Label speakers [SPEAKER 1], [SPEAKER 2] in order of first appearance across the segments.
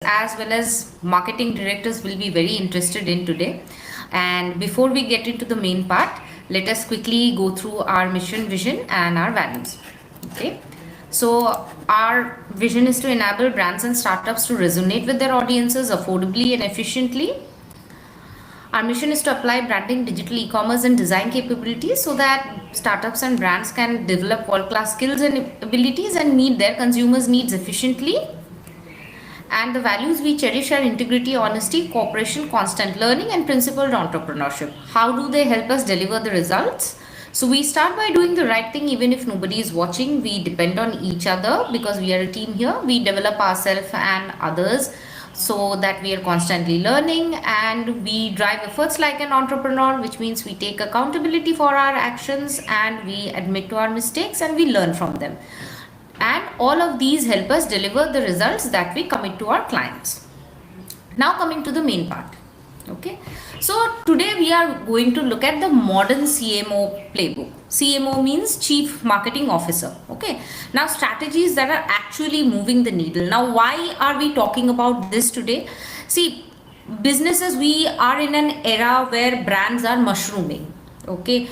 [SPEAKER 1] as well as marketing directors will be very interested in today. And before we get into the main part, let us quickly go through our mission, vision, and our values. Okay. So, our vision is to enable brands and startups to resonate with their audiences affordably and efficiently. Our mission is to apply branding, digital e-commerce, and design capabilities so that startups and brands can develop world-class skills and abilities and meet their consumers' needs efficiently. And the values we cherish are integrity, honesty, cooperation, constant learning, and principled entrepreneurship. How do they help us deliver the results? So we start by doing the right thing even if nobody is watching. We depend on each other because we are a team here. We develop ourselves and others so that we are constantly learning, and we drive efforts like an entrepreneur, which means we take accountability for our actions and we admit to our mistakes and we learn from them. And all of these help us deliver the results that we commit to our clients. Now coming to the main part. Okay, so today we are going to look at the modern CMO playbook. CMO means Chief Marketing Officer. Okay, now strategies that are actually moving the needle. Now, why are we talking about this today? See, businesses, we are in an era where brands are mushrooming. Okay,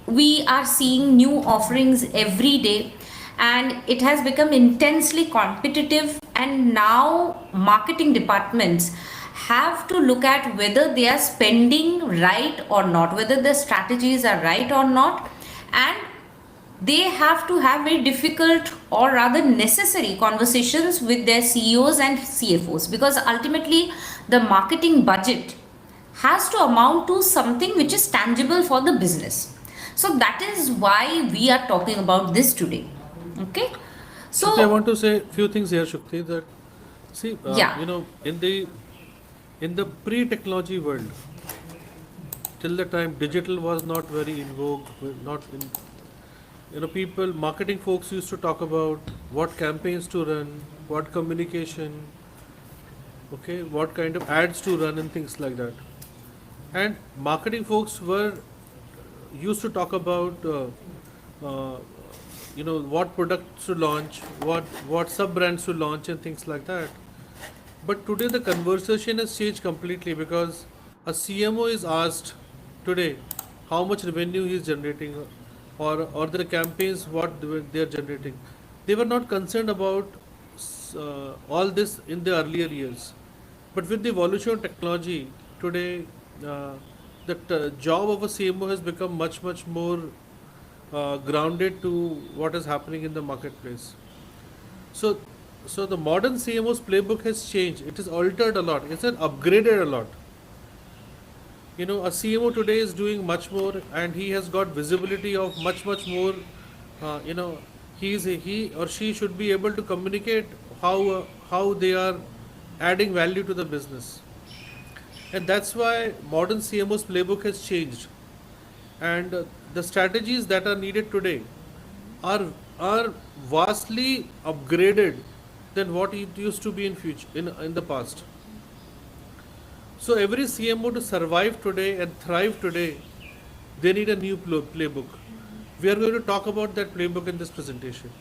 [SPEAKER 1] we are seeing new offerings every day and it has become intensely competitive, and now marketing departments have to look at whether they are spending right or not, whether the strategies are right or not, and they have to have very difficult or rather necessary conversations with their CEOs and CFOs, because ultimately the marketing budget has to amount to something which is tangible for the business. So that is why we are talking about this today. Okay,
[SPEAKER 2] Shukti, I
[SPEAKER 1] so
[SPEAKER 2] want to say a few things here, Shukti. That see,
[SPEAKER 1] yeah.
[SPEAKER 2] in the pre-technology world, till the time digital was not very in vogue, not in people, marketing folks used to talk about what campaigns to run, what communication, okay, what kind of ads to run, and things like that. And marketing folks were used to talk about uh, what products to launch, what sub brands to launch, and things like that. But today the conversation has changed completely, because a CMO is asked today how much revenue he is generating, or the campaigns what they are generating. They were not concerned about all this in the earlier years. But with the evolution of technology today, uh, the job of a CMO has become much more grounded to what is happening in the marketplace. So, so the modern CMO's playbook has changed. It is altered a lot. It's upgraded a lot. A CMO today is doing much more, and he has got visibility of much more. Uh, you know, he or she should be able to communicate how they are adding value to the business, and that's why modern CMO's playbook has changed, and the strategies that are needed today are are vastly upgraded than what it used to be in the past. So every CMO to survive today and thrive today, they need a new playbook. We are going to talk about that playbook in this presentation.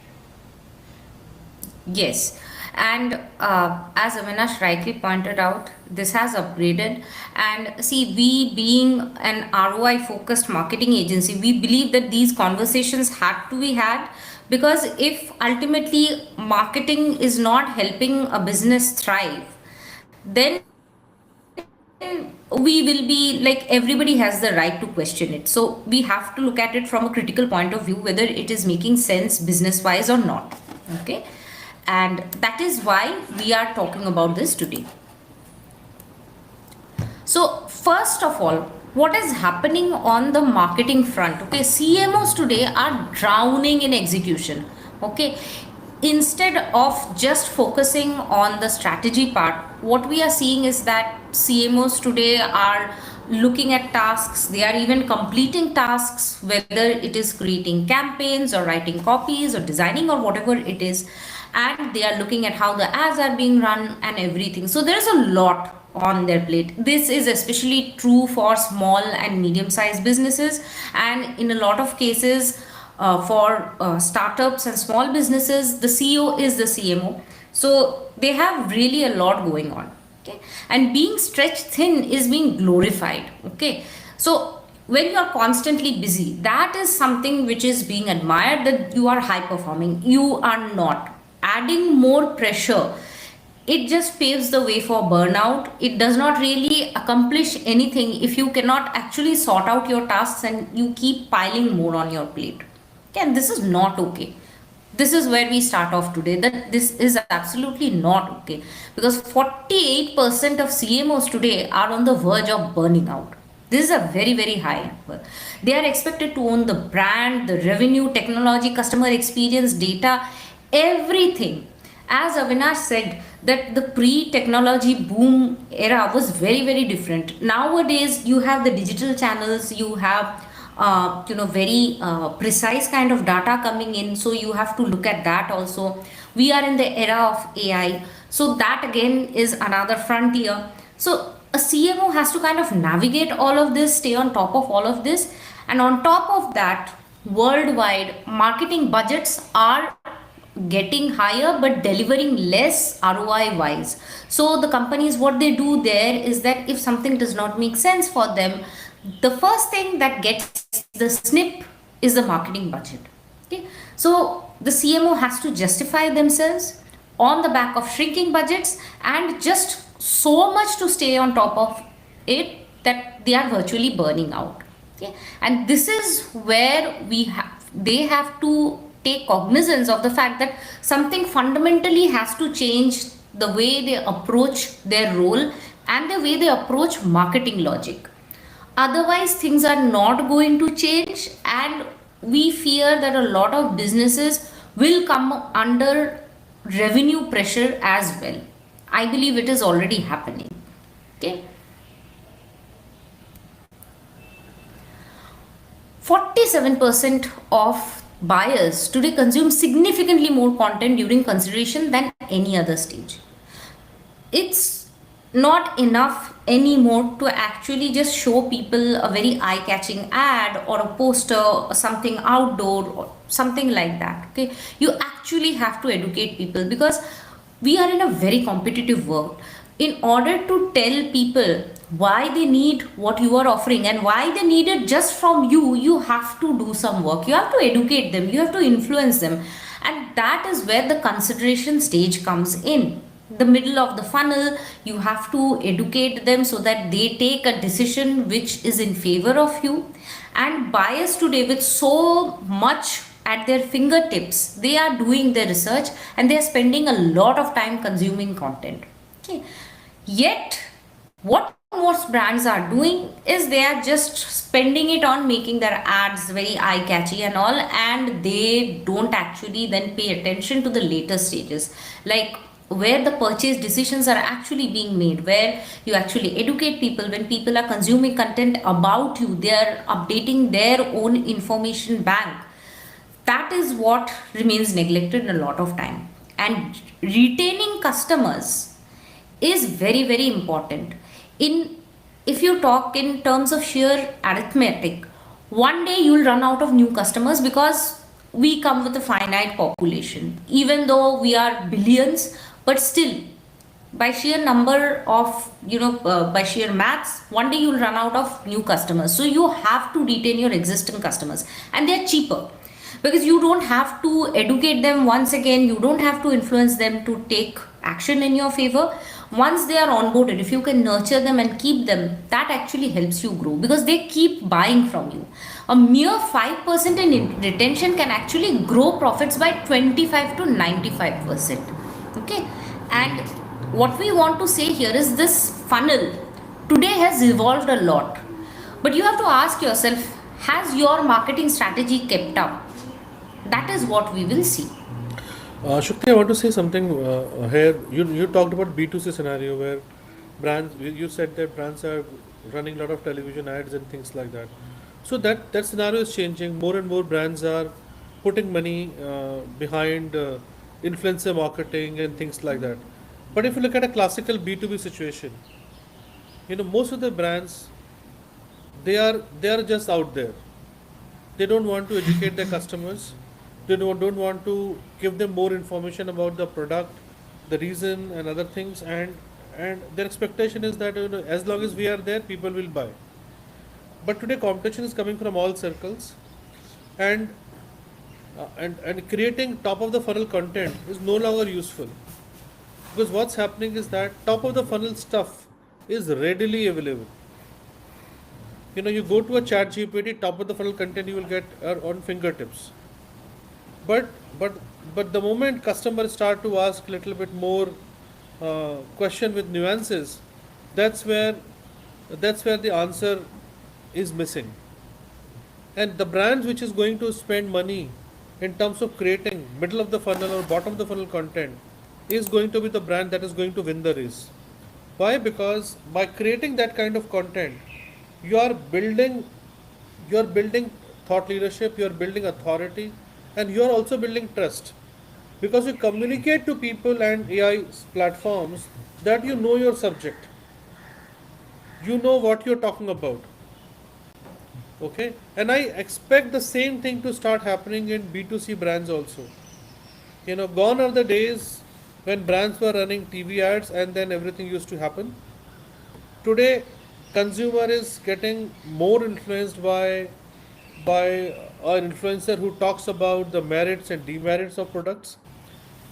[SPEAKER 1] Yes, and as Avinash rightly pointed out, this has upgraded. And see, we being an ROI focused marketing agency, we believe that these conversations had to be had, because if ultimately marketing is not helping a business thrive, then we will be like, everybody has the right to question it. So we have to look at it from a critical point of view whether it is making sense business wise or not. Okay, and that is why we are talking about this today. So first of all, what is happening on the marketing front? Okay, CMOs today are drowning in execution. Okay, instead of just focusing on the strategy part, what we are seeing is that CMOs today are looking at tasks. They are even completing tasks, whether it is creating campaigns or writing copies or designing or whatever it is, and they are looking at how the ads are being run and everything. So there's a lot on their plate. This is especially true for small and medium sized businesses, and in a lot of cases For startups and small businesses, the CEO is the CMO. So they have really a lot going on. Okay, and being stretched thin is being glorified. Okay, so when you are constantly busy, that is something which is being admired, that you are high performing. You are not. Adding more pressure, it just paves the way for burnout. It does not really accomplish anything if you cannot actually sort out your tasks and you keep piling more on your plate. Okay, and this is not okay. This is where we start off today, that this is absolutely not okay, because 48% of CMOs today are on the verge of burning out. This is a very, very high number. They are expected to own the brand, the revenue, technology, customer experience, data, everything. As Avinash said, that the pre-technology boom era was very, very different. Nowadays, you have the digital channels, you have very precise kind of data coming in, so you have to look at that also. We are in the era of AI, so that again is another frontier. So a CMO has to kind of navigate all of this, stay on top of all of this, and on top of that, worldwide marketing budgets are getting higher but delivering less ROI wise. So the companies, what they do there is that if something does not make sense for them, the first thing that gets the snip is the marketing budget. Okay, so the CMO has to justify themselves on the back of shrinking budgets and just so much to stay on top of it that they are virtually burning out. Okay, and this is where they have to take cognizance of the fact that something fundamentally has to change, the way they approach their role and the way they approach marketing logic. Otherwise, things are not going to change, and we fear that a lot of businesses will come under revenue pressure as well. I believe it is already happening. Okay. 47% of buyers today consume significantly more content during consideration than any other stage. It's not enough anymore to actually just show people a very eye-catching ad or a poster or something outdoor or something like that. Okay, you actually have to educate people, because we are in a very competitive world. In order to tell people why they need what you are offering and why they need it just from you, you have to do some work. You have to educate them, you have to influence them, and that is where the consideration stage comes in. The middle of the funnel, you have to educate them so that they take a decision which is in favor of you. And buyers today, with so much at their fingertips, they are doing their research and they are spending a lot of time consuming content. Okay, yet what most brands are doing is they are just spending it on making their ads very eye catchy and all, and they don't actually then pay attention to the later stages, like where the purchase decisions are actually being made, where you actually educate people. When people are consuming content about you, they are updating their own information bank. That is what remains neglected a lot of time. And retaining customers is very, very important. In If you talk in terms of sheer arithmetic, one day you'll run out of new customers, because we come with a finite population. Even though we are billions, but still, by sheer number of, by sheer maths, one day you'll run out of new customers. So you have to retain your existing customers, and they're cheaper, because you don't have to educate them once again, you don't have to influence them to take action in your favor. Once they are onboarded, if you can nurture them and keep them, that actually helps you grow, because they keep buying from you. A mere 5% in retention can actually grow profits by 25 to 95%. Okay, and what we want to say here is, this funnel today has evolved a lot, but you have to ask yourself, has your marketing strategy kept up? That is what we will see.
[SPEAKER 2] Shukti, I want to say something here. You talked about B2C scenario where brands, you said that brands are running a lot of television ads and things like that. So that scenario is changing. More and more brands are putting money behind influencer marketing and things like that. But if you look at a classical B2B situation, most of the brands, they are just out there. They don't want to educate their customers. They don't want to give them more information about the product, the reason, and other things. And their expectation is that, as long as we are there, people will buy. But today, competition is coming from all circles, and and creating top of the funnel content is no longer useful, because what's happening is that top of the funnel stuff is readily available. You go to a chat GPT, top of the funnel content you will get on fingertips. But but but the moment customers start to ask a little bit more question with nuances, that's where that's where the answer is missing. And the brands which is going to spend money in terms of creating middle of the funnel or bottom of the funnel content is going to be the brand that is going to win the race. Why? Because by creating that kind of content, you are building you are building thought leadership, you are building authority, and you are also building trust, because you communicate to people and AI platforms that you know your subject, you know what you're talking about. Okay, and I expect the same thing to start happening in B2C brands also. Gone are the days when brands were running TV ads and then everything used to happen. Today, consumer is getting more influenced by an influencer who talks about the merits and demerits of products,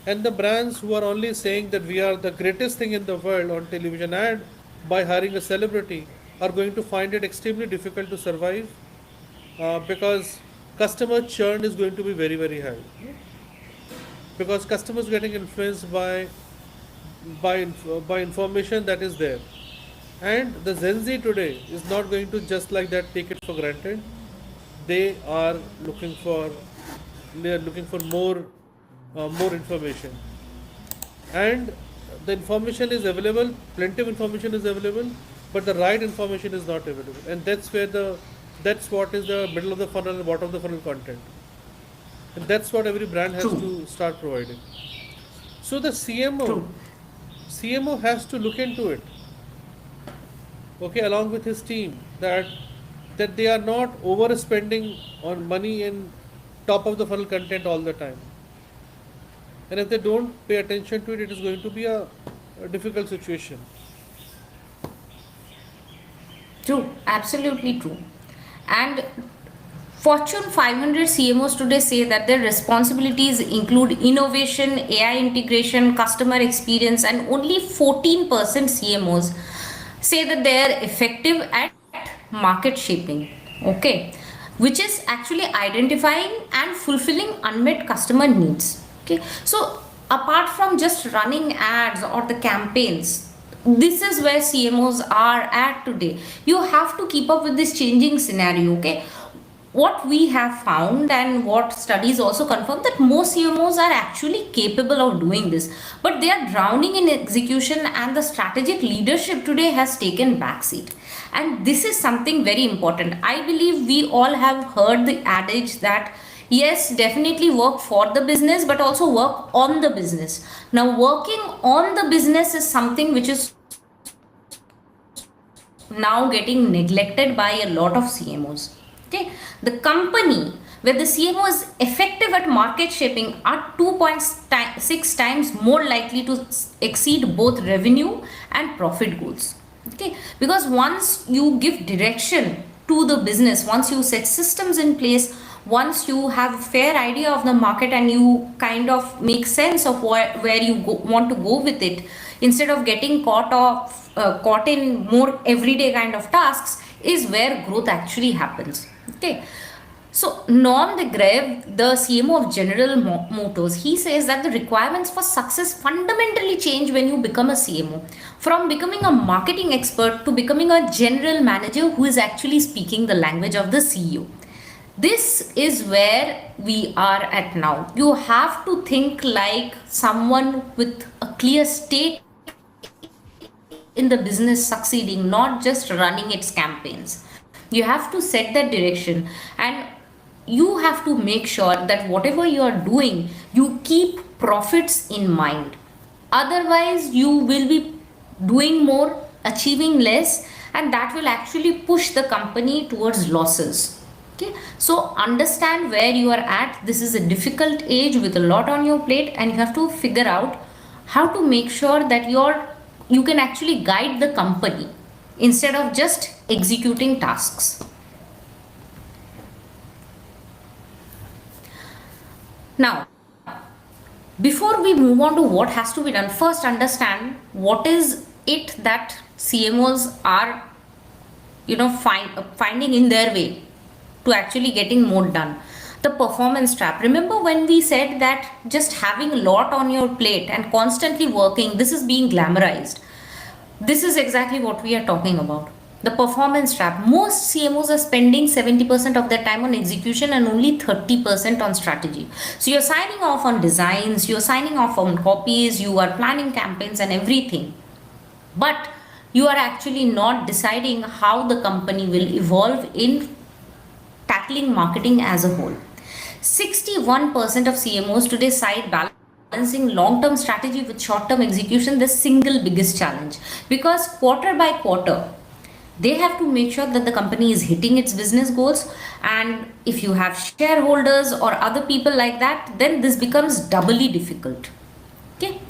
[SPEAKER 2] and the brands who are only saying that we are the greatest thing in the world on television ad by hiring a celebrity are going to find it extremely difficult to survive, because customer churn is going to be very, very high, because customers getting influenced by information that is there. And the Gen Z today is not going to just like that take it for granted. They are looking for more information, and the information is available. Plenty of information is available, but the right information is not available, and that's what is the middle of the funnel and bottom of the funnel content, and that's what every brand has
[SPEAKER 1] True.
[SPEAKER 2] to start providing. So the CMO
[SPEAKER 1] True.
[SPEAKER 2] CMO has to look into it, okay, along with his team, that they are not overspending on money in top of the funnel content all the time. And if they don't pay attention to it, it is going to be a difficult situation.
[SPEAKER 1] True, absolutely true. And Fortune 500 CMOs today say that their responsibilities include innovation, AI integration, customer experience, and only 14% CMOs say that they are effective at market shaping. Okay, which is actually identifying and fulfilling unmet customer needs. Okay, so apart from just running ads or the campaigns, this is where CMOs are at today. You have to keep up with this changing scenario. Okay, what we have found and what studies also confirm that most CMOs are actually capable of doing this, but they are drowning in execution, and the strategic leadership today has taken backseat. And this is something very important. I believe we all have heard the adage that yes, definitely work for the business, but also work on the business. Now, working on the business is something which is now getting neglected by a lot of CMOs. Okay, the company where the CMO is effective at market shaping are 2.6 times more likely to exceed both revenue and profit goals. Okay, because once you give direction to the business, once you set systems in place, once you have a fair idea of the market and you kind of make sense of where you want to go with it, instead of getting caught in more everyday kind of tasks, is where growth actually happens. Okay, so Norm de Greve, the CMO of General Motors, he says that the requirements for success fundamentally change when you become a CMO. From becoming a marketing expert to becoming a general manager who is actually speaking the language of the CEO. This is where we are at now. You have to think like someone with a clear stake in the business succeeding, not just running its campaigns. You have to set that direction, and you have to make sure that whatever you are doing, you keep profits in mind. Otherwise, you will be doing more, achieving less, and that will actually push the company towards losses. Okay, so understand where you are at. This is a difficult age with a lot on your plate, and you have to figure out how to make sure that you can actually guide the company instead of just executing tasks. Now, before we move on to what has to be done, first understand what is it that CMOs are finding in their way to actually getting more done. The performance trap. Remember when we said that just having a lot on your plate and constantly working, this is being glamorized. This is exactly what we are talking about. The performance trap. Most CMOs are spending 70% of their time on execution and only 30% on strategy. So you're signing off on designs, you're signing off on copies, you are planning campaigns and everything. But you are actually not deciding how the company will evolve in tackling marketing as a whole. 61% of CMOs today cite balancing long term strategy with short term execution, the single biggest challenge. Because quarter by quarter, they have to make sure that the company is hitting its business goals. And if you have shareholders or other people like that, then this becomes doubly difficult. Okay.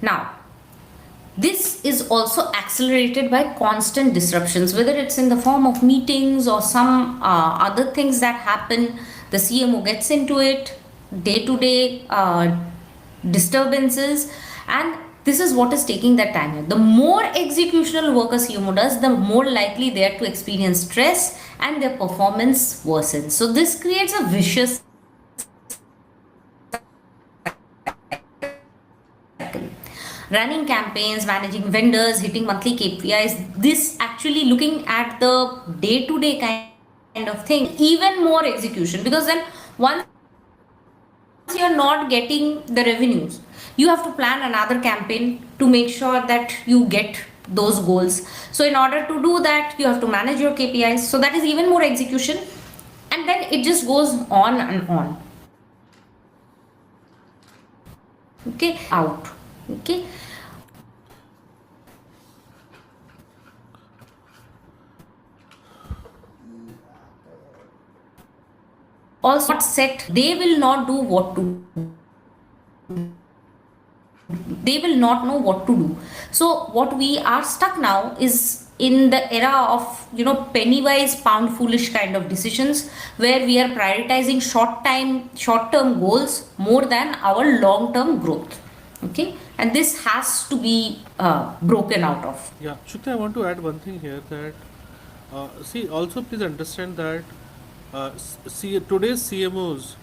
[SPEAKER 1] Now, this is also accelerated by constant disruptions, whether it's in the form of meetings or some other things that happen. The CMO gets into it, day to day disturbances, and this is what is taking that time. The more executional work a CMO does, the more likely they are to experience stress and their performance worsens. So, this creates a vicious running campaigns, managing vendors, hitting monthly KPIs. This actually looking at the day to day kind of thing, even more execution, because then once you're not getting the revenues, you have to plan another campaign to make sure that you get those goals. So, in order to do that, you have to manage your KPIs. So, that is even more execution, and then it just goes on and on. Okay, out. Okay. Also not set, they will not do what to do, they will not know what to do. So what we are stuck now is in the era of penny wise pound foolish kind of decisions, where we are prioritizing short term goals more than our long term growth. Okay, and this has to be broken out of.
[SPEAKER 2] Yeah, Shukta, I want to add one thing here that see, also please understand that see, today's CMOs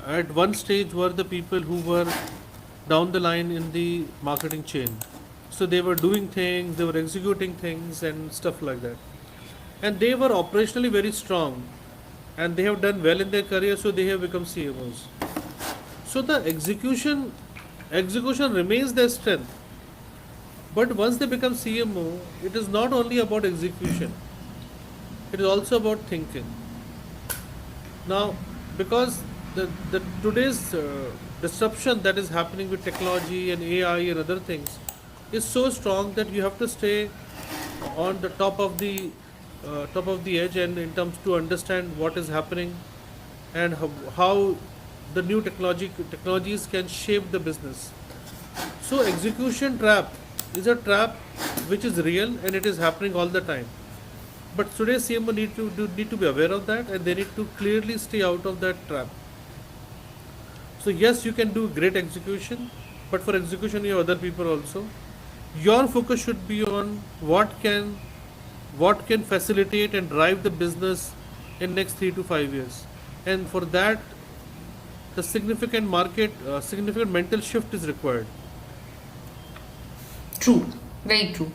[SPEAKER 2] at one stage were the people who were down the line in the marketing chain. So they were doing things, they were executing things and stuff like that. And they were operationally very strong and they have done well in their career, so they have become CMOs. So the execution remains their strength. But once they become CMO, it is not only about execution, it is also about thinking. Now, because the today's disruption that is happening with technology and AI and other things is so strong that you have to stay on the top of the edge, and in terms to understand what is happening and how the new technologies can shape the business. So execution trap is a trap which is real and it is happening all the time. But today's CMO need to be aware of that, and they need to clearly stay out of that trap. So yes, you can do great execution, but for execution you have other people also. Your focus should be on what can facilitate and drive the business in next 3 to 5 years, and for that the significant mental shift is required.
[SPEAKER 1] True, very true.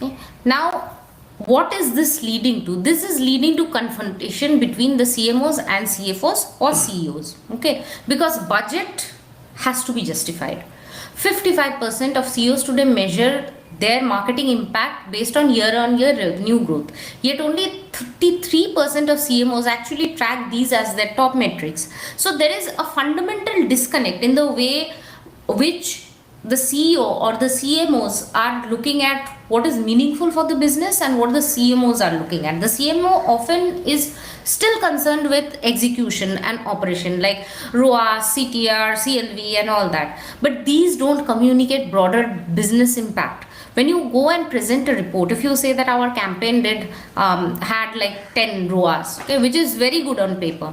[SPEAKER 1] Okay. Now, what is this leading to? This is leading to confrontation between the CMOs and CFOs or CEOs. Okay, because budget has to be justified. 55% of CEOs today measure their marketing impact based on year revenue growth. Yet only 33% of CMOs actually track these as their top metrics. So there is a fundamental disconnect in the way which the CEO or the CMOs are looking at what is meaningful for the business and what the CMOs are looking at. The CMO often is still concerned with execution and operation like ROAS, CTR, CLV, and all that. But these don't communicate broader business impact. When you go and present a report, if you say that our campaign did had like 10 ROAS, okay, which is very good on paper,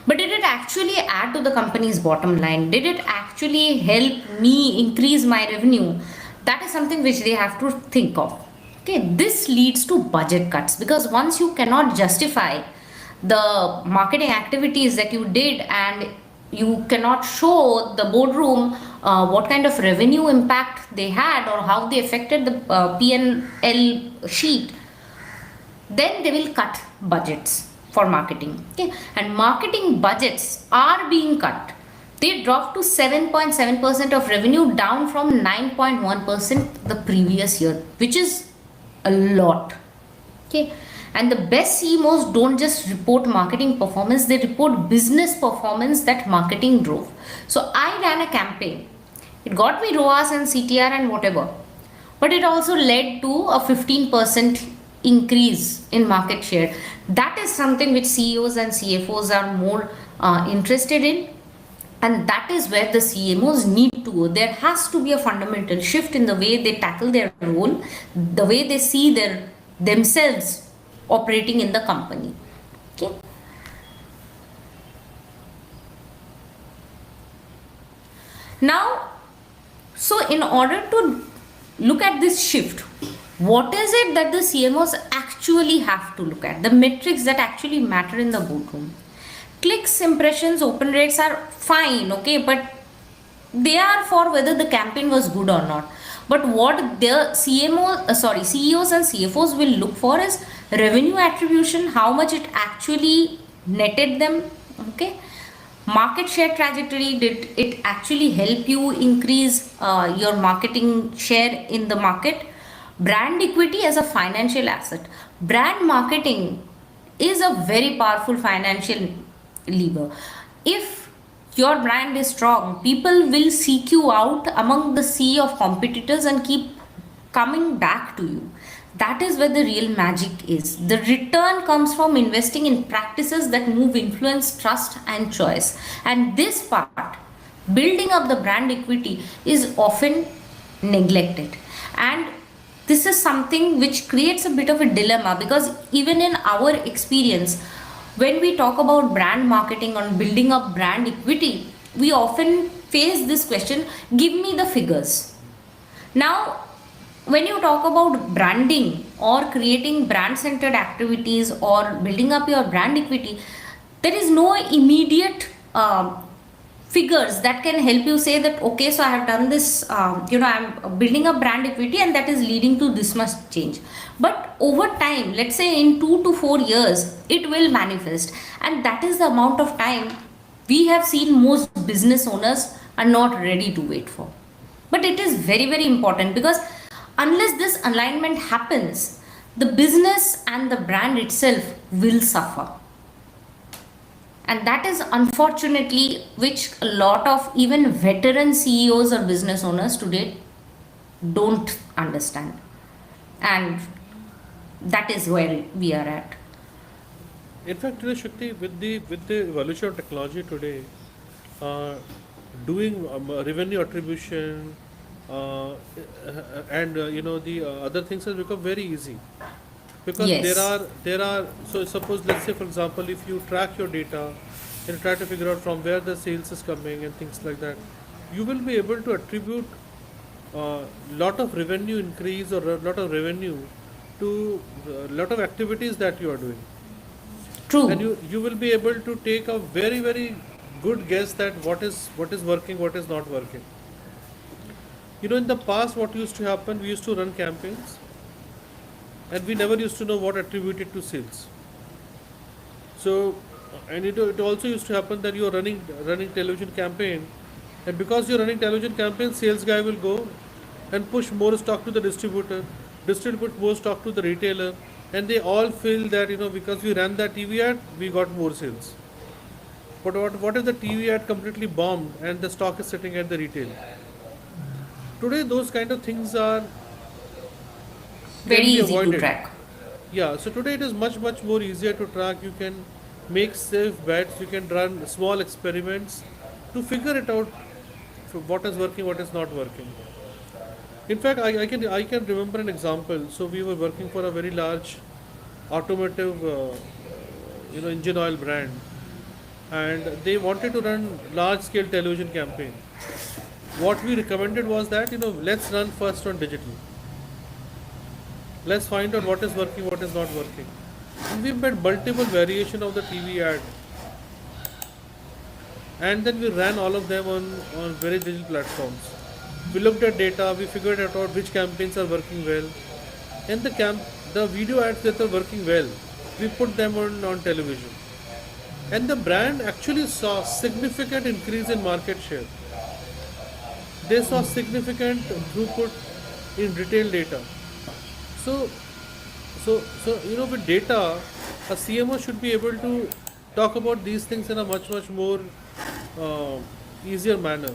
[SPEAKER 1] but did it actually add to the company's bottom line? Did it actually help me increase my revenue? That is something which they have to think of. Okay, this leads to budget cuts because once you cannot justify the marketing activities that you did and you cannot show the boardroom what kind of revenue impact they had or how they affected the P&L sheet, then they will cut budgets for marketing. Okay, and marketing budgets are being cut. They dropped to 7.7% of revenue, down from 9.1% the previous year, which is a lot. Okay, and the best CMOs don't just report marketing performance, they report business performance that marketing drove. So I ran a campaign, it got me ROAS and CTR and whatever, but it also led to a 15% increase in market share. That is something which CEOs and CFOs are more interested in, and that is where the CMOs need to go. There has to be a fundamental shift in the way they tackle their role, the way they see themselves operating in the company. Okay. Now, so in order to look at this shift, what is it that the CMOs actually have to look at? The metrics that actually matter in the boardroom. Clicks, impressions, open rates are fine, okay, but they are for whether the campaign was good or not. But what the CEOs and CFOs will look for is revenue attribution, how much it actually netted them, okay. Market share trajectory, did it actually help you increase your marketing share in the market? Brand equity as a financial asset. Brand marketing is a very powerful financial lever. If your brand is strong, people will seek you out among the sea of competitors and keep coming back to you. That is where the real magic is. The return comes from investing in practices that move influence, trust, and choice. And this part, building up the brand equity, is often neglected. And this is something which creates a bit of a dilemma because even in our experience, when we talk about brand marketing or building up brand equity, we often face this question, give me the figures. Now, when you talk about branding or creating brand centered activities or building up your brand equity, there is no immediate figures that can help you say that, okay, so I have done this, I'm building up brand equity and that is leading to this much change. But over time, let's say in 2 to 4 years, it will manifest, and that is the amount of time we have seen most business owners are not ready to wait for. But it is very, very important because unless this alignment happens, the business and the brand itself will suffer. And that is unfortunately which a lot of even veteran CEOs or business owners today don't understand. And that is where we are at.
[SPEAKER 2] In fact, Shakti, with the evolution of technology today, uh, doing revenue attribution uh, and the other things has become very easy because
[SPEAKER 1] Yes.
[SPEAKER 2] there are so suppose, let's say, for example, if you track your data and try to figure out from where the sales is coming and things like that, you will be able to attribute lot of revenue increase or a lot of revenue to a lot of activities that you are doing, and
[SPEAKER 1] True.
[SPEAKER 2] you will be able to take a very, very good guess that what is working, what is not working. In the past, what used to happen, we used to run campaigns and we never used to know what attributed to sales. So, and it also used to happen that you are running television campaign, and because you're running television campaign, sales guy will go and push more stock to the distributor, distribute more stock to the retailer, and they all feel that because we ran that TV ad, we got more sales. But what if the TV ad completely bombed and the stock is sitting at the retail? today those kind of things are
[SPEAKER 1] Very
[SPEAKER 2] can be
[SPEAKER 1] easy to
[SPEAKER 2] avoided.
[SPEAKER 1] track.
[SPEAKER 2] Yeah, so today it is much more easier to track. You can make safe bets. You can run small experiments to figure it out, what is working, what is not working. In fact, I can remember an example. So we were working for a very large automotive engine oil brand, and they wanted to run large scale television campaign. What we recommended was that, let's run first on digital. Let's find out what is working, what is not working. And we made multiple variation of the TV ad, and then we ran all of them on various digital platforms. We looked at data, we figured out which campaigns are working well, and the video ads that are working well, we put them on television. And the brand actually saw significant increase in market share. They saw significant throughput in retail data. So, so with data, a CMO should be able to talk about these things in a much more uh, easier manner.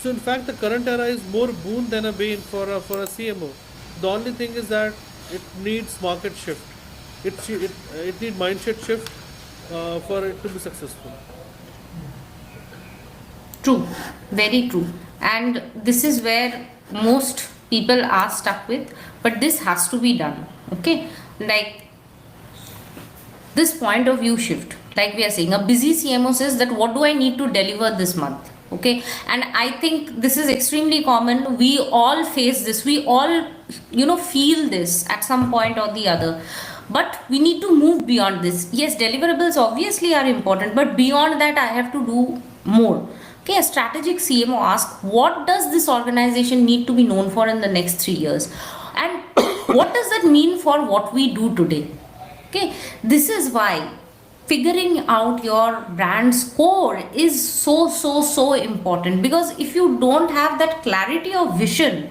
[SPEAKER 2] So, in fact, the current era is more boon than a bane for a CMO. The only thing is that it needs market shift. It needs mindset shift for it to be successful.
[SPEAKER 1] True, very true. And this is where most people are stuck with, but this has to be done. Okay, like this point of view shift, like we are saying, a busy CMO says that what do I need to deliver this month? Okay, and I think this is extremely common. We all face this, we all feel this at some point or the other, but we need to move beyond this. Yes, deliverables obviously are important, but beyond that I have to do more. Okay, a strategic CMO asks, what does this organization need to be known for in the next 3 years? And what does that mean for what we do today? Okay, this is why figuring out your brand's core is so important, because if you don't have that clarity of vision,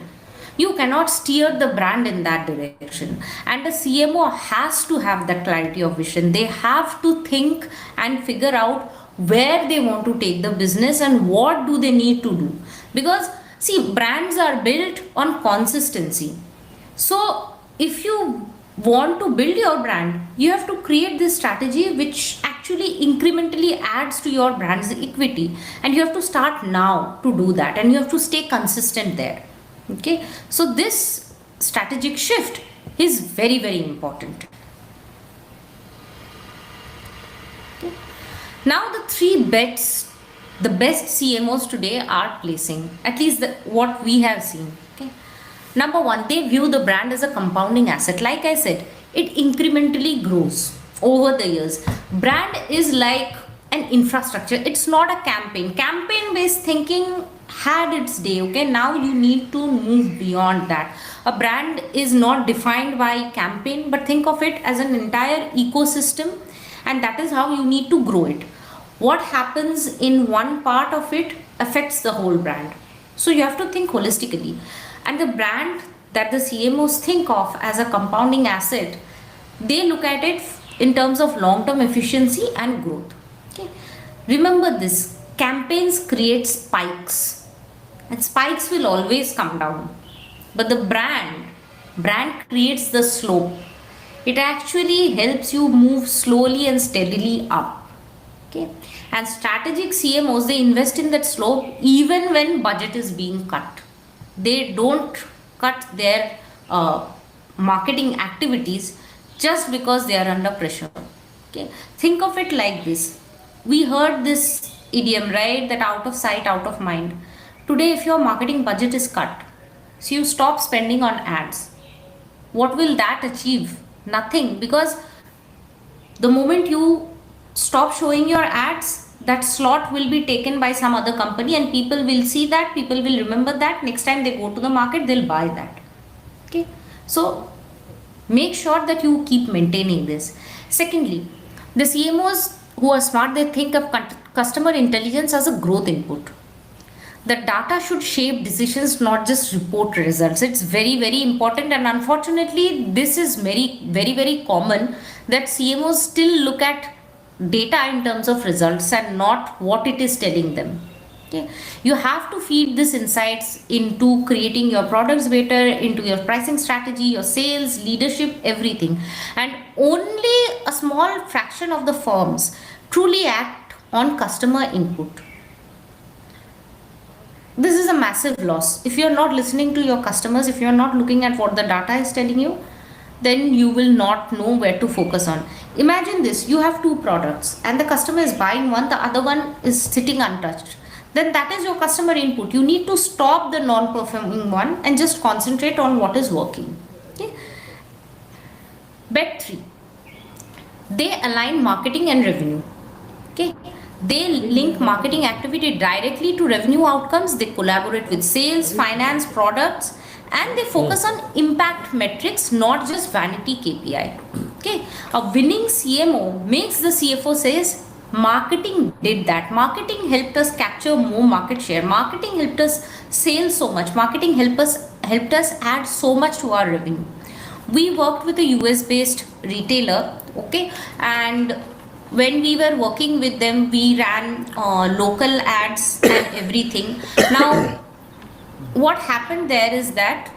[SPEAKER 1] you cannot steer the brand in that direction. And the CMO has to have that clarity of vision. They have to think and figure out where they want to take the business and what do they need to do, because see, brands are built on consistency. So if you want to build your brand, you have to create this strategy which actually incrementally adds to your brand's equity, and you have to start now to do that, and you have to stay consistent there. Okay, so this strategic shift is very important. Okay. Now the three bets the best CMOs today are placing, at least what we have seen. Okay. Number one, they view the brand as a compounding asset. Like I said, it incrementally grows over the years. Brand is like an infrastructure. It's not a campaign. Campaign based thinking had its day. Okay, now you need to move beyond that. A brand is not defined by campaign, but think of it as an entire ecosystem, and that is how you need to grow it. What happens in one part of it affects the whole brand. So you have to think holistically. And the brand that the CMOs think of as a compounding asset, they look at it in terms of long-term efficiency and growth. Okay. Remember this, campaigns create spikes, and spikes will always come down. But the brand creates the slope. It actually helps you move slowly and steadily up. Okay. And strategic CMOs, they invest in that slope even when budget is being cut. They don't cut their marketing activities just because they are under pressure. Okay, think of it like this. We heard this idiom, right, that out of sight out of mind. Today if your marketing budget is cut, so you stop spending on ads, what will that achieve? Nothing, because the moment you stop showing your ads, that slot will be taken by some other company, and people will see that, people will remember that, next time they go to the market they'll buy that. Okay, so make sure that you keep maintaining this. Secondly, the CMOs who are smart, they think of customer intelligence as a growth input. The data should shape decisions, not just report results. It's very important, and unfortunately this is very common that CMOs still look at data in terms of results and not what it is telling them. Okay, you have to feed this insights into creating your products better, into your pricing strategy, your sales, leadership, everything. And only a small fraction of the firms truly act on customer input. This is a massive loss. If you're not listening to your customers, if you're not looking at what the data is telling you, then you will not know where to focus on. Imagine this, you have two products and the customer is buying one, the other one is sitting untouched. Then that is your customer input. You need to stop the non performing one and just concentrate on what is working. Okay. Bet 3, they align marketing and revenue. Okay, they link marketing activity directly to revenue outcomes. They collaborate with sales, finance, products, and they focus on impact metrics, not just vanity KPI. Okay, a winning CMO makes the CFO says marketing did that, marketing helped us capture more market share, marketing helped us sell so much, marketing helped us add so much to our revenue. We worked with a US based retailer. Okay, and when we were working with them, we ran local ads and everything. Now what happened there is that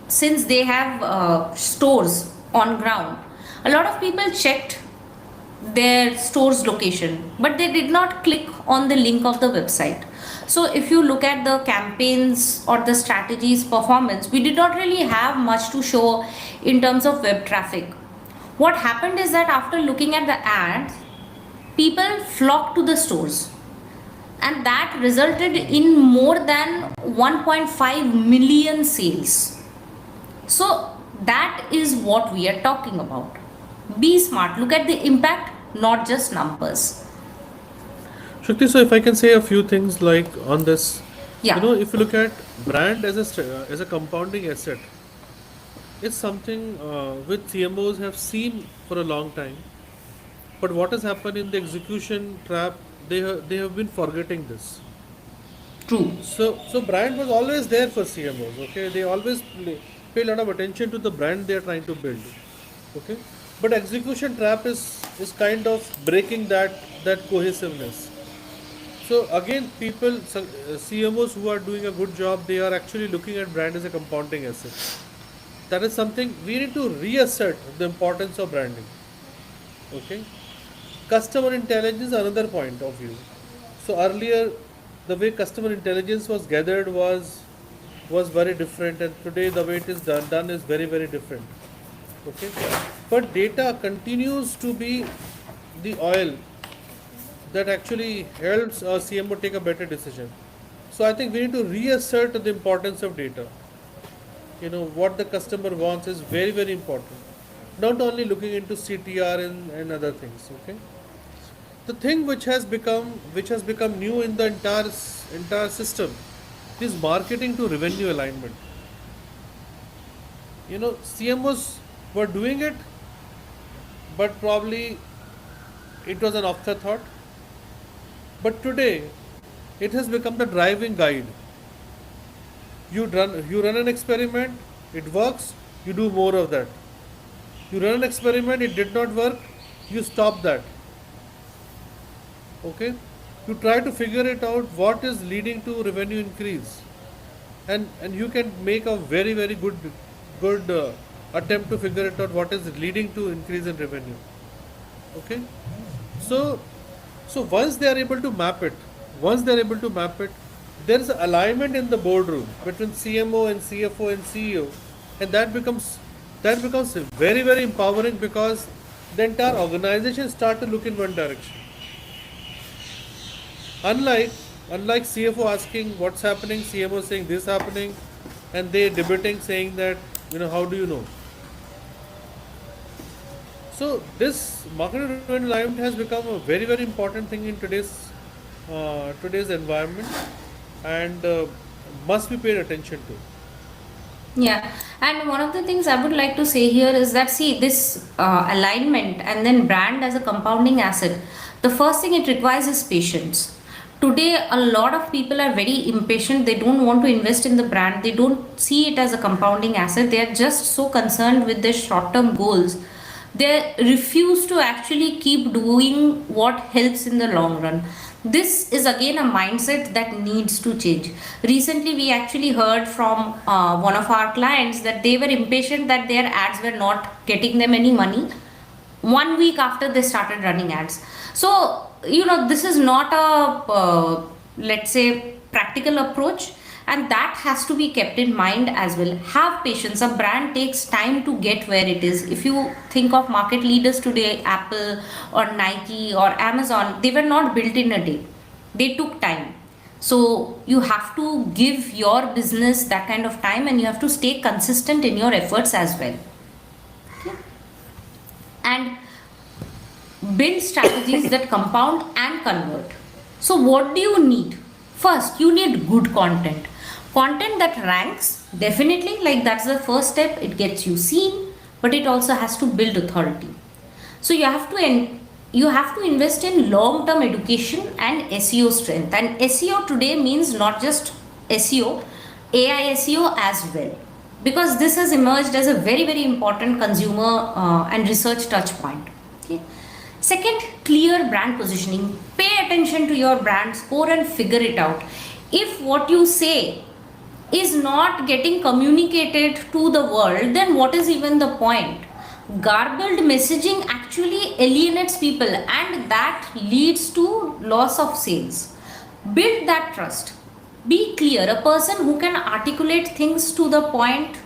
[SPEAKER 1] since they have stores on ground, a lot of people checked their store's location, but they did not click on the link of the website. So if you look at the campaigns or the strategies performance, we did not really have much to show in terms of web traffic. What happened is that after looking at the ads, people flocked to the stores, and that resulted in more than 1.5 million sales. So that is what we are talking about. Be smart, look at the impact, not just numbers.
[SPEAKER 2] Shakti, so if I can say a few things like on this,
[SPEAKER 1] Yeah.
[SPEAKER 2] if you look at brand as as a compounding asset, it's something which CMOs have seen for a long time. But what has happened in the execution trap, they have been forgetting this.
[SPEAKER 1] True.
[SPEAKER 2] So brand was always there for CMOs. Okay, they always pay a lot of attention to the brand they are trying to build. Okay, but execution trap is kind of breaking that cohesiveness. So again, CMOs who are doing a good job, they are actually looking at brand as a compounding asset. That is something we need to reassert the importance of branding. Okay, customer intelligence is another point of view. So earlier, the way customer intelligence was gathered was very different, and today the way it is done is very very different. Okay, but data continues to be the oil that actually helps a CMO take a better decision. So I think we need to reassert the importance of data. What the customer wants is very very important. Not only looking into CTR and other things. Okay, the thing which has become new in the entire system is marketing to revenue alignment. CMOs were doing it, but probably it was an afterthought. But today, it has become the driving guide. You run an experiment, it works, you do more of that. You run an experiment, it did not work, you stop that. Okay, you try to figure it out what is leading to revenue increase, and you can make a very very good attempt to figure it out what is leading to increase in revenue. Okay, so once they are able to map it, there is alignment in the boardroom between CMO and CFO and CEO, and that becomes very very empowering, because the entire organization start to look in one direction. Unlike CFO asking what's happening, CMO saying this happening, and they debating saying that, how do you know? So this market driven alignment has become a very very important thing in today's environment, and must be paid attention to.
[SPEAKER 1] Yeah, and one of the things I would like to say here is that, see, this alignment and then brand as a compounding asset, the first thing it requires is patience. Today, a lot of people are very impatient. They don't want to invest in the brand. They don't see it as a compounding asset. They are just so concerned with their short term goals. They refuse to actually keep doing what helps in the long run. This is again a mindset that needs to change. Recently, we actually heard from one of our clients that they were impatient that their ads were not getting them any money 1 week after they started running ads. So, this is not a, let's say, practical approach, and that has to be kept in mind as well. Have patience. A brand takes time to get where it is. If you think of market leaders today, Apple or Nike or Amazon, they were not built in a day, they took time. So you have to give your business that kind of time, and you have to stay consistent in your efforts as well. Okay? And build strategies that compound and convert. So what do you need? First, you need good content. Content that ranks, definitely, like that's the first step. It gets you seen, but it also has to build authority. So you have to invest in long term education and SEO strength. And SEO today means not just SEO, AI SEO as well, because this has emerged as a very very important consumer and research touch point. Okay. Second, clear brand positioning. Pay attention to your brand score and figure it out. If what you say is not getting communicated to the world, then what is even the point? Garbled messaging actually alienates people, and that leads to loss of sales. Build that trust. Be clear. A person who can articulate things to the point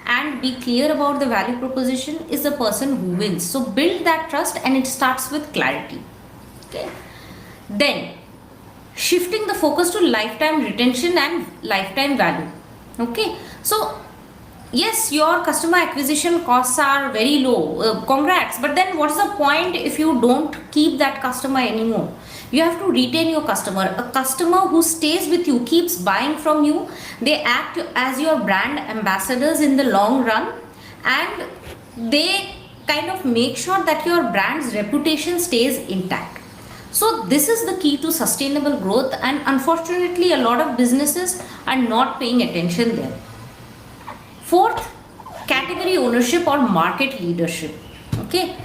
[SPEAKER 1] and be clear about the value proposition is the person who wins. So build that trust, and it starts with clarity. Okay. Then shifting the focus to lifetime retention and lifetime value. Okay. So yes, your customer acquisition costs are very low. Congrats. But then what's the point if you don't keep that customer anymore? You have to retain your customer. A customer who stays with you, keeps buying from you, they act as your brand ambassadors in the long run, and they kind of make sure that your brand's reputation stays intact. So this is the key to sustainable growth, and unfortunately a lot of businesses are not paying attention there. Fourth, category ownership or market leadership. Okay,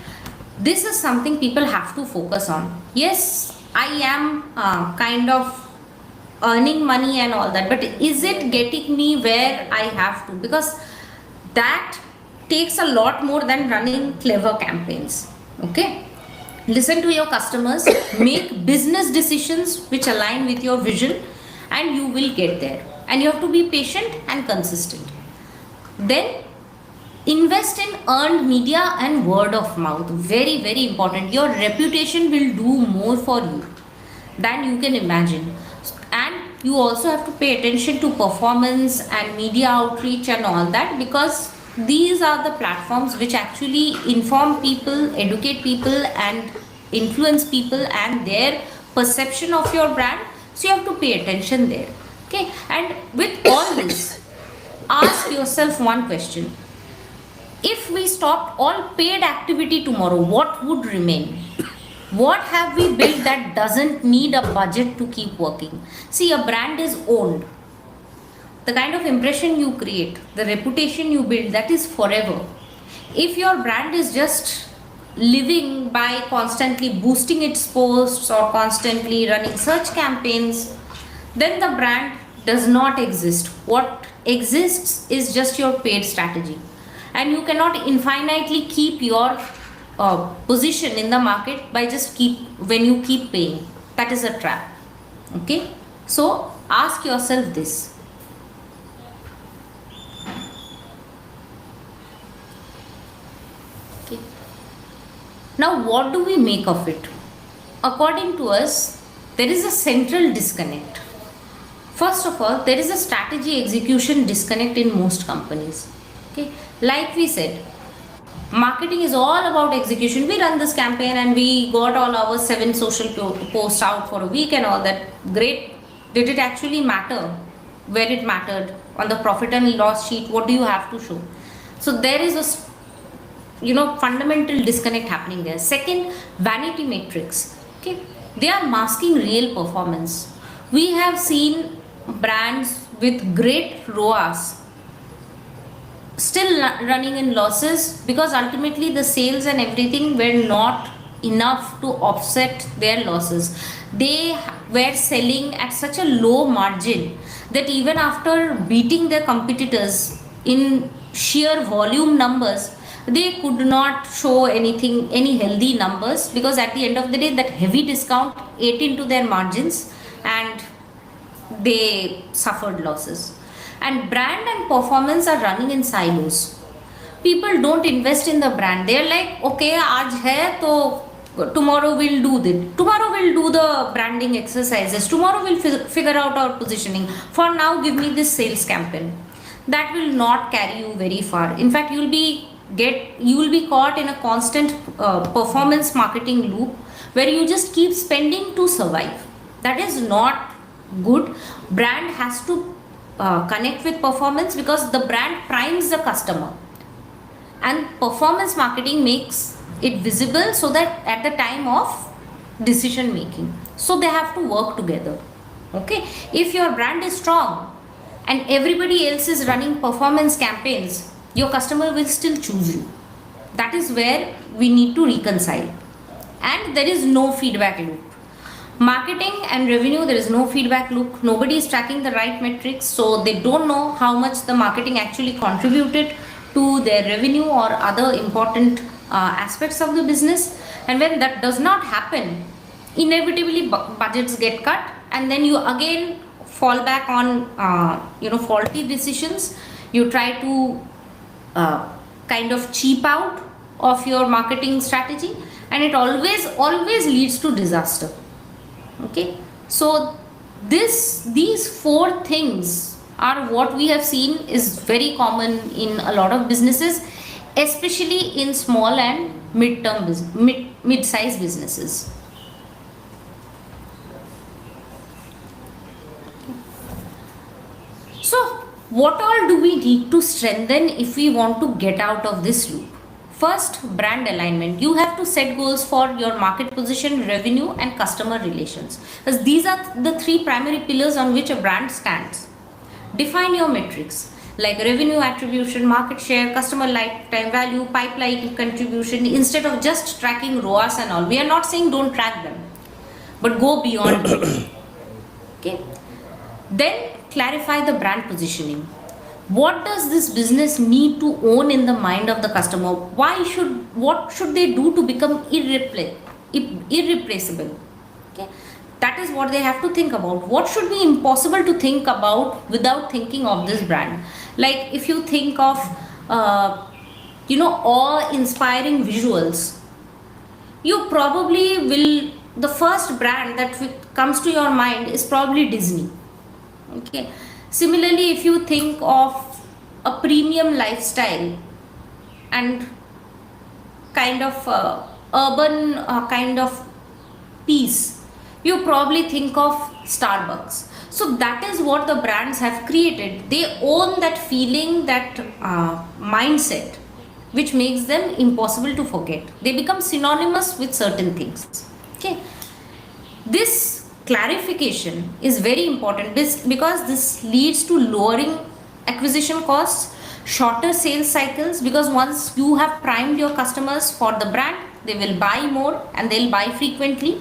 [SPEAKER 1] this is something people have to focus on. Yes, I am kind of earning money and all that, but is it getting me where I have to? Because that takes a lot more than running clever campaigns. Okay, listen to your customers, make business decisions which align with your vision, and you will get there. And you have to be patient and consistent. Then invest in earned media and word of mouth. Very very important. Your reputation will do more for you than you can imagine. And you also have to pay attention to performance and media outreach and all that, because these are the platforms which actually inform people, educate people, and influence people and their perception of your brand. So you have to pay attention there. Okay. And with all this, ask yourself one question: if we stopped all paid activity tomorrow, what would remain? What have we built that doesn't need a budget to keep working? See, a brand is owned. The kind of impression you create, the reputation you build, that is forever. If your brand is just living by constantly boosting its posts or constantly running search campaigns, then the brand does not exist. What exists is just your paid strategy, and you cannot infinitely keep your position in the market by just keep when you keep paying. That is a trap. Okay, so ask yourself this. Okay, now what do we make of it? According to us, there is a central disconnect. First of all, there is a strategy execution disconnect in most companies. Okay, like we said, marketing is all about execution. We run this campaign and we got all our 7 social posts out for a week and all that. Great. Did it actually matter? Where it mattered? On the profit and loss sheet, what do you have to show? So there is a fundamental disconnect happening there. Second, vanity metrics. Okay, they are masking real performance. We have seen brands with great ROAS still running in losses, because ultimately the sales and everything were not enough to offset their losses. They were selling at such a low margin that even after beating their competitors in sheer volume numbers, they could not show any healthy numbers, because at the end of the day that heavy discount ate into their margins and they suffered losses. And brand and performance are running in silos. People don't invest in the brand. They're like, okay, aaj hai to tomorrow we'll do this. Tomorrow we'll do the branding exercises. Tomorrow we'll figure out our positioning. For now, give me this sales campaign. That will not carry you very far. In fact, you will be caught in a constant performance marketing loop where you just keep spending to survive. That is not good. Brand has to connect with performance, because the brand primes the customer, and performance marketing makes it visible so that at the time of decision making, so they have to work together. Okay, if your brand is strong and everybody else is running performance campaigns, your customer will still choose you. That is where we need to reconcile. And there is no feedback loop. Marketing and revenue, there is no feedback loop. Nobody is tracking the right metrics, so they don't know how much the marketing actually contributed to their revenue or other important aspects of the business. And when that does not happen, inevitably budgets get cut, and then you again fall back on faulty decisions. You try to kind of cheap out of your marketing strategy, and it always leads to disaster. Okay, so these four things are what we have seen is very common in a lot of businesses, especially in small and mid-sized businesses. So what all do we need to strengthen if we want to get out of this loop? First, brand alignment. You have to set goals for your market position, revenue, and customer relations, because these are the three primary pillars on which a brand stands. Define your metrics like revenue attribution, market share, customer lifetime value, pipeline contribution, instead of just tracking ROAS and all. We are not saying don't track them, but go beyond it. Okay. Then clarify the brand positioning. What does this business need to own in the mind of the customer? What should they do to become irreplaceable? Okay, that is what they have to think about. What should be impossible to think about without thinking of this brand? Like if you think of awe-inspiring visuals, you probably will. The first brand that comes to your mind is probably Disney. Okay. Similarly, if you think of a premium lifestyle and kind of urban kind of peace, you probably think of Starbucks. So that is what the brands have created. They own that feeling, that mindset, which makes them impossible to forget. They become synonymous with certain things. Okay. This clarification is very important because this leads to lowering acquisition costs, shorter sales cycles, because once you have primed your customers for the brand, they will buy more and they'll buy frequently,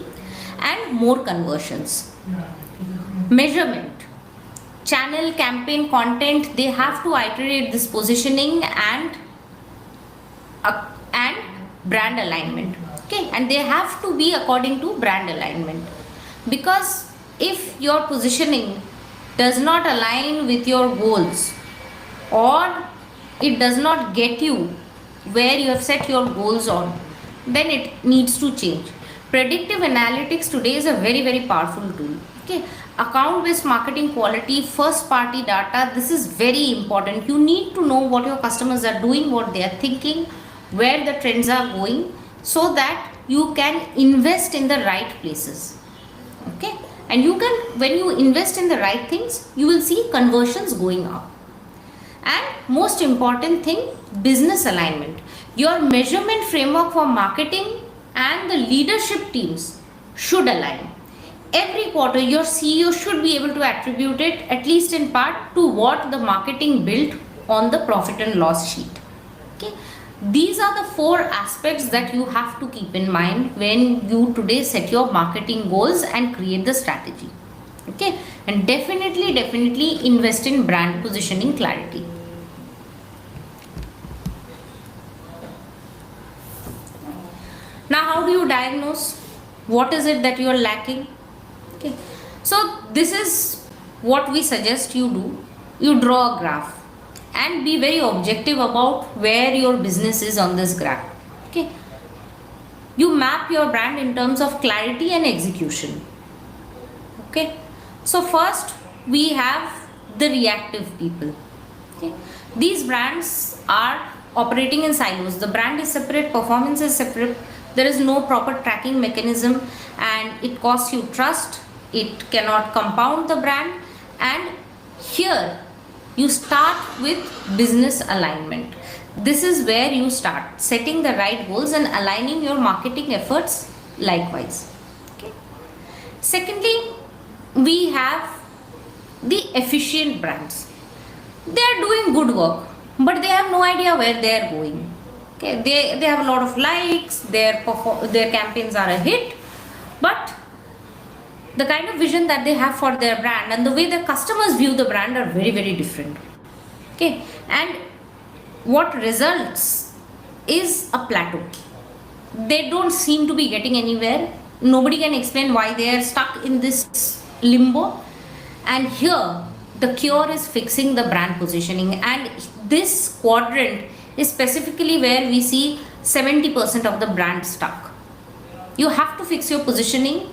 [SPEAKER 1] and more conversions. Measurement, channel, campaign, content, they have to iterate this positioning and brand alignment. Okay, and they have to be according to brand alignment. Because if your positioning does not align with your goals, or it does not get you where you have set your goals on, then it needs to change. Predictive analytics today is a very powerful tool. Okay, account based marketing quality, first party data, this is very important. You need to know what your customers are doing, what they are thinking, where the trends are going, so that you can invest in the right places. Okay, and you can, when you invest in the right things, you will see conversions going up. And most important thing, business alignment. Your measurement framework for marketing and the leadership teams should align. Every quarter your CEO should be able to attribute it, at least in part, to what the marketing built on the profit and loss sheet. Okay, These are the four aspects that you have to keep in mind when you today set your marketing goals and create the strategy. Okay, and definitely invest in brand positioning clarity. Now, how do you diagnose? What is it that you are lacking? Okay, so this is what we suggest you do. You draw a graph and be very objective about where your business is on this graph. Okay, you map your brand in terms of clarity and execution. Okay, so first we have the reactive people. Okay, these brands are operating in silos. The brand is separate, performance is separate, there is no proper tracking mechanism, and it costs you trust, it cannot compound the brand. And here you start with business alignment. This is where you start setting the right goals and aligning your marketing efforts likewise. Okay, secondly, we have the efficient brands. They are doing good work, but they have no idea where they are going. Okay, they have a lot of likes, their campaigns are a hit, but the kind of vision that they have for their brand and the way the customers view the brand are very different. Okay, and what results is a plateau. They don't seem to be getting anywhere. Nobody can explain why they are stuck in this limbo. And here the cure is fixing the brand positioning, and this quadrant is specifically where we see 70% of the brand stuck. You have to fix your positioning,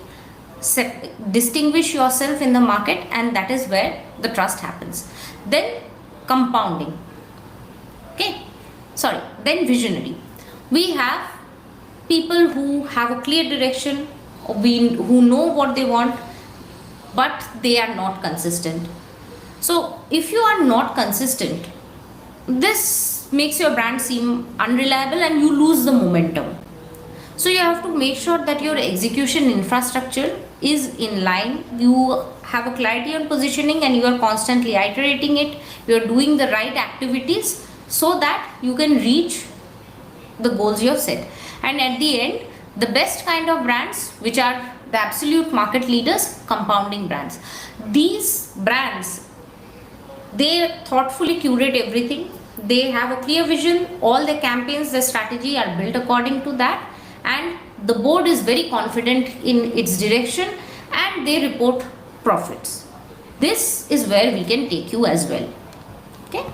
[SPEAKER 1] distinguish yourself in the market, and that is where the trust happens. Then compounding. Okay, sorry, then visionary. We have people who have a clear direction, who know what they want, but they are not consistent. So if you are not consistent, this makes your brand seem unreliable and you lose the momentum. So you have to make sure that your execution infrastructure is in line. You have a clarity on positioning and you are constantly iterating it. You are doing the right activities so that you can reach the goals you have set. And at the end, the best kind of brands, which are the absolute market leaders, compounding brands. These brands, they thoughtfully curate everything. They have a clear vision. All the campaigns, the strategy are built according to that, and the board is very confident in its direction, and they report profits. This is where we can take you as well. Okay,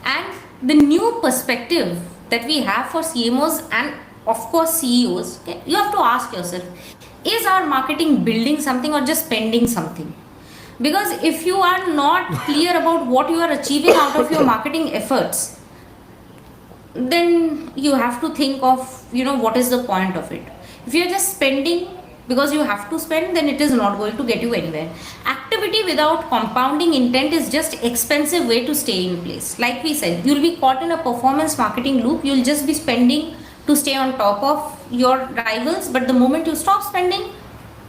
[SPEAKER 1] and the new perspective that we have for CMOs and of course CEOs, okay, you have to ask yourself, is our marketing building something or just spending something? Because if you are not clear about what you are achieving out of your marketing efforts, then you have to think of, what is the point of it. If you are just spending because you have to spend, then it is not going to get you anywhere. Activity without compounding intent is just expensive way to stay in place. Like we said, you'll be caught in a performance marketing loop. You'll just be spending to stay on top of your rivals, but the moment you stop spending,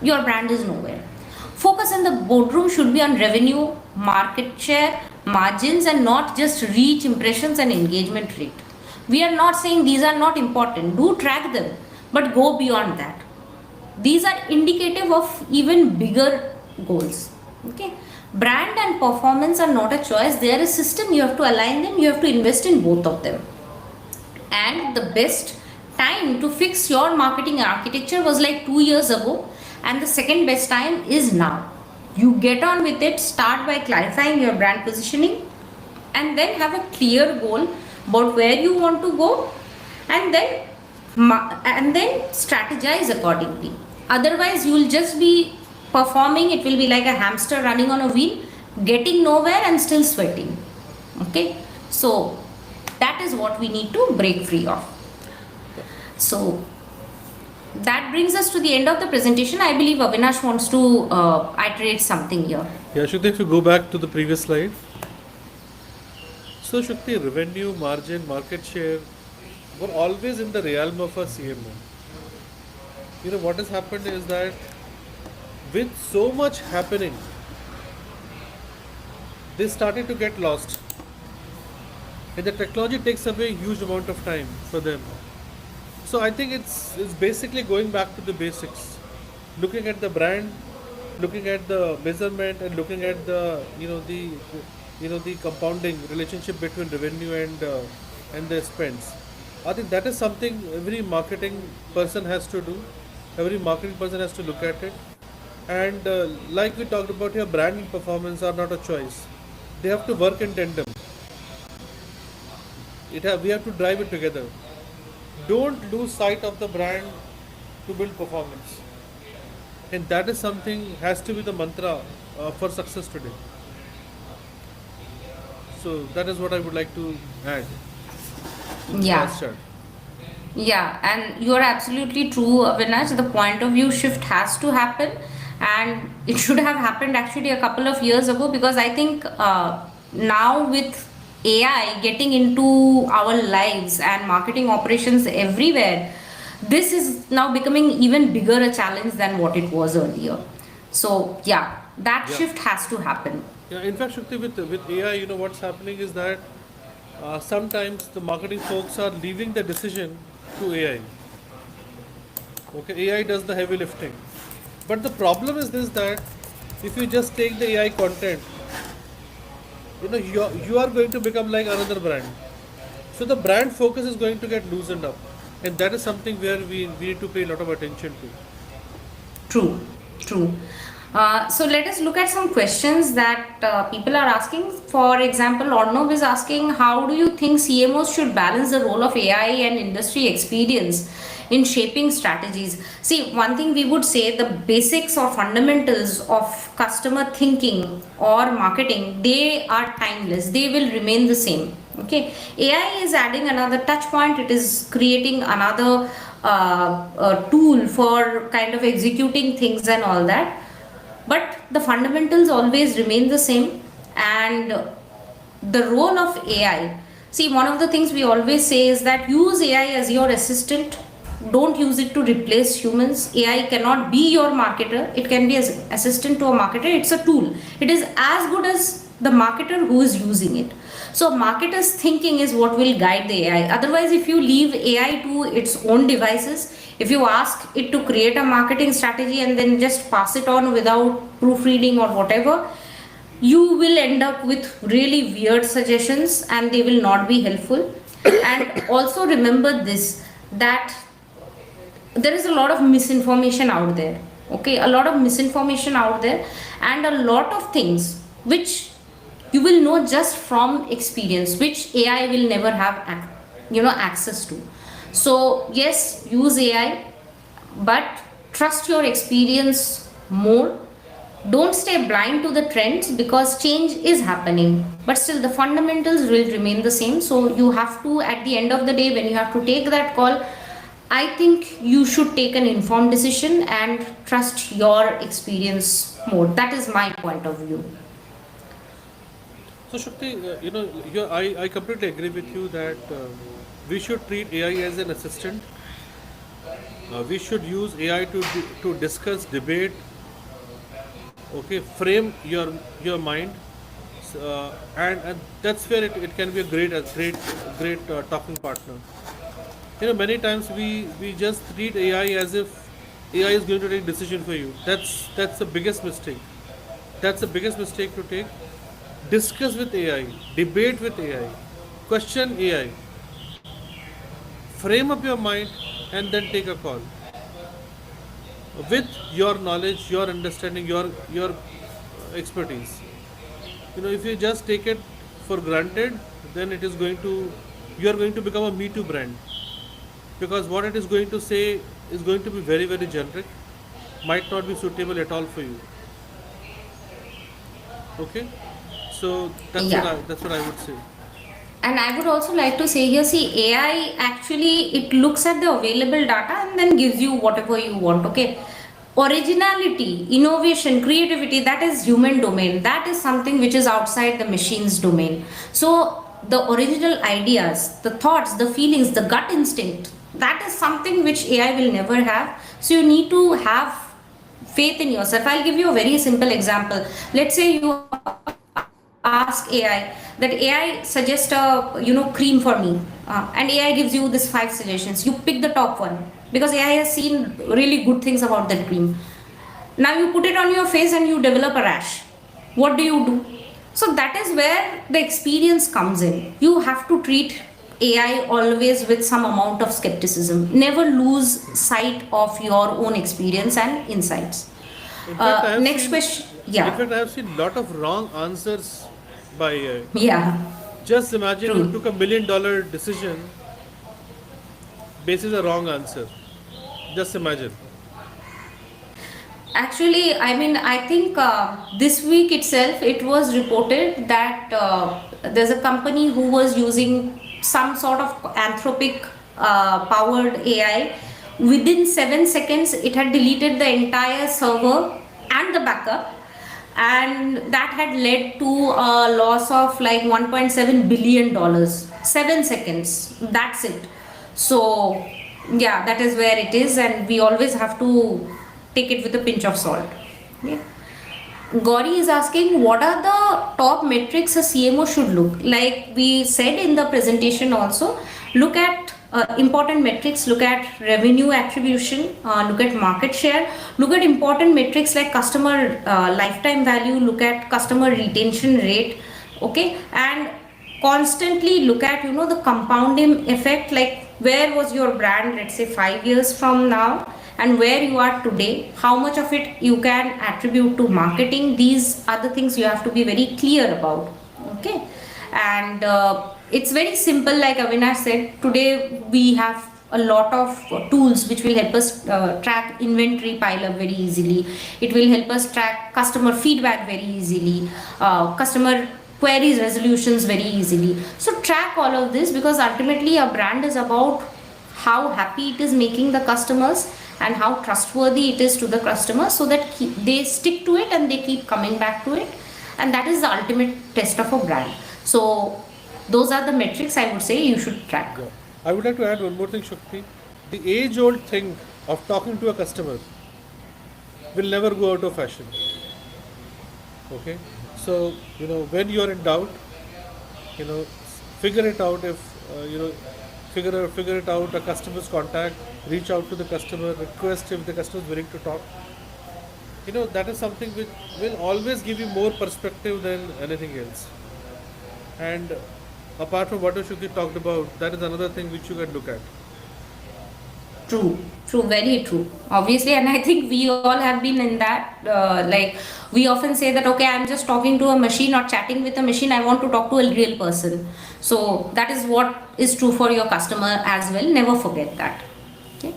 [SPEAKER 1] your brand is nowhere. Focus in the boardroom should be on revenue, market share, margins, and not just reach, impressions, and engagement rate. We are not saying these are not important. Do track them, but go beyond that. These are indicative of even bigger goals. Okay, brand and performance are not a choice. They are a system. You have to align them. You have to invest in both of them. And the best time to fix your marketing architecture was like 2 years ago, and the second best time is now. You get on with it. Start by clarifying your brand positioning, and then have a clear goal about where you want to go, and then strategize accordingly. Otherwise, you will just be performing. It will be like a hamster running on a wheel, getting nowhere and still sweating. Okay, so that is what we need to break free of. So that brings us to the end of the presentation. I believe Avinash wants to iterate something here.
[SPEAKER 2] Yeah, Shruti, if you go back to the previous slide. So Shruti, revenue, margin, market share were always in the realm of a CMO. What has happened is that with so much happening, they started to get lost. and the technology takes away a huge amount of time for them. So I think it's basically going back to the basics, looking at the brand, looking at the measurement, and looking at the the compounding relationship between revenue and the spends. I think that is something every marketing person has to do. Every marketing person has to look at it. And like we talked about here, brand and performance are not a choice. They have to work in tandem. We have to drive it together. Don't lose sight of the brand to build performance. And that is something has to be the mantra for success today. So that is what I would like to add to this
[SPEAKER 1] Yeah.
[SPEAKER 2] last chart.
[SPEAKER 1] Yeah, and you are absolutely true, Avinash. The point of view shift has to happen, and it should have happened actually a couple of years ago, because I think now with AI getting into our lives and marketing operations everywhere, this is now becoming even bigger a challenge than what it was earlier. So, yeah, that
[SPEAKER 2] Yeah.
[SPEAKER 1] shift has to happen.
[SPEAKER 2] Yeah, in fact, Shakti, with AI, what's happening is that sometimes the marketing folks are leaving the decision to AI. Okay, AI does the heavy lifting. But the problem is this, that if you just take the AI content, you are going to become like another brand. So the brand focus is going to get loosened up. And that is something where we need to pay a lot of attention to.
[SPEAKER 1] True, true. So let us look at some questions that people are asking. For example, Ornov is asking, how do you think CMOs should balance the role of AI and industry experience in shaping strategies? See, one thing we would say, the basics or fundamentals of customer thinking or marketing, they are timeless. They will remain the same. Okay, AI is adding another touch point. It is creating another tool for kind of executing things and all that, but the fundamentals always remain the same. And the role of AI, see, one of the things we always say is that use AI as your assistant, don't use it to replace humans. AI cannot be your marketer, it can be as assistant to a marketer. It's a tool, it is as good as the marketer who is using it. So marketers thinking is what will guide the AI. Otherwise, if you leave AI to its own devices, if you ask it to create a marketing strategy and then just pass it on without proofreading or whatever, you will end up with really weird suggestions and they will not be helpful. And also remember this, that there is a lot of misinformation out there. Okay, a lot of misinformation out there, and a lot of things which you will know just from experience, which AI will never have access to. So yes, use AI, but trust your experience more. Don't stay blind to the trends, because change is happening, but still the fundamentals will remain the same. So you have to, at the end of the day, when you have to take that call, I think you should take an informed decision and trust your experience more. That is my point of view.
[SPEAKER 2] So Shakti, I completely agree with you that we should treat AI as an assistant. We should use AI to discuss, debate, okay, frame your mind, and that's where it can be a great talking partner. Many times we just treat AI as if AI is going to take decision for you. That's the biggest mistake. That's the biggest mistake to take. Discuss with AI, debate with AI, question AI, frame up your mind, and then take a call with your knowledge, your understanding, your expertise. If you just take it for granted, then you are going to become a Me Too brand, because what it is going to say is going to be very, very generic, might not be suitable at all for you. Okay, so
[SPEAKER 1] Yeah.
[SPEAKER 2] that's what I would say.
[SPEAKER 1] And I would also like to say here, see, AI actually, it looks at the available data and then gives you whatever you want. Okay. Originality, innovation, creativity, that is human domain. That is something which is outside the machine's domain. So the original ideas, the thoughts, the feelings, the gut instinct, that is something which AI will never have. So you need to have faith in yourself. I'll give you a very simple example. Let's say you are a ask AI that AI suggest a cream for me, and AI gives you this 5 suggestions. You pick the top one because AI has seen really good things about that cream. Now you put it on your face and you develop a rash. What do? So that is where the experience comes in. You have to treat AI always with some amount of skepticism. Never lose sight of your own experience and insights.
[SPEAKER 2] In fact,
[SPEAKER 1] Next question.
[SPEAKER 2] in
[SPEAKER 1] Yeah.
[SPEAKER 2] fact, I have seen lot of wrong answers by AI.
[SPEAKER 1] Yeah.
[SPEAKER 2] Just imagine you
[SPEAKER 1] True.
[SPEAKER 2] took $1 million decision basis a wrong answer. Just imagine.
[SPEAKER 1] Actually, I mean, I think this week itself it was reported that there's a company who was using some sort of anthropic powered AI. Within 7 seconds, it had deleted the entire server and the backup, and that had led to a loss of like $1.7 billion. 7 seconds, that's it. So yeah, that is where it is, and we always have to take it with a pinch of salt. Yeah. Gauri is asking what are the top metrics a CMO should look like. We said in the presentation also, look at important metrics, look at revenue attribution, look at market share, look at important metrics like customer lifetime value, look at customer retention rate, okay, and constantly look at the compounding effect, like where was your brand, let's say 5 years from now, and where you are today, how much of it you can attribute to marketing. These are the things you have to be very clear about, okay. And it's very simple, like Avinash said, today we have a lot of tools which will help us track inventory pile up very easily. It will help us track customer feedback very easily, customer queries resolutions very easily. So track all of this, because ultimately a brand is about how happy it is making the customers and how trustworthy it is to the customers, so that they stick to it and they keep coming back to it, and that is the ultimate test of a brand. So those are the metrics I would say you should track.
[SPEAKER 2] Yeah. I would like to add one more thing, Shakti. The age-old thing of talking to a customer will never go out of fashion. Okay, so when you are in doubt, you know, figure it out. If figure it out. A customer's contact, reach out to the customer, request if the customer is willing to talk. That is something which will always give you more perspective than anything else. And apart from what Shruti talked about, that is another thing which you can look at.
[SPEAKER 1] True, very true. Obviously, and I think we all have been in that. Like, we often say that, okay, I'm just talking to a machine or chatting with a machine, I want to talk to a real person. So, that is what is true for your customer as well. Never forget that. Okay.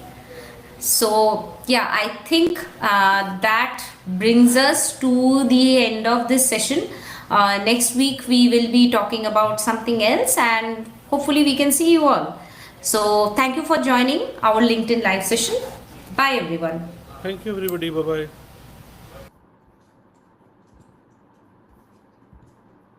[SPEAKER 1] So, yeah, I think that brings us to the end of this session. Next week, we will be talking about something else, and hopefully, we can see you all. So, thank you for joining our LinkedIn live session. Bye, everyone.
[SPEAKER 2] Thank you, everybody. Bye bye.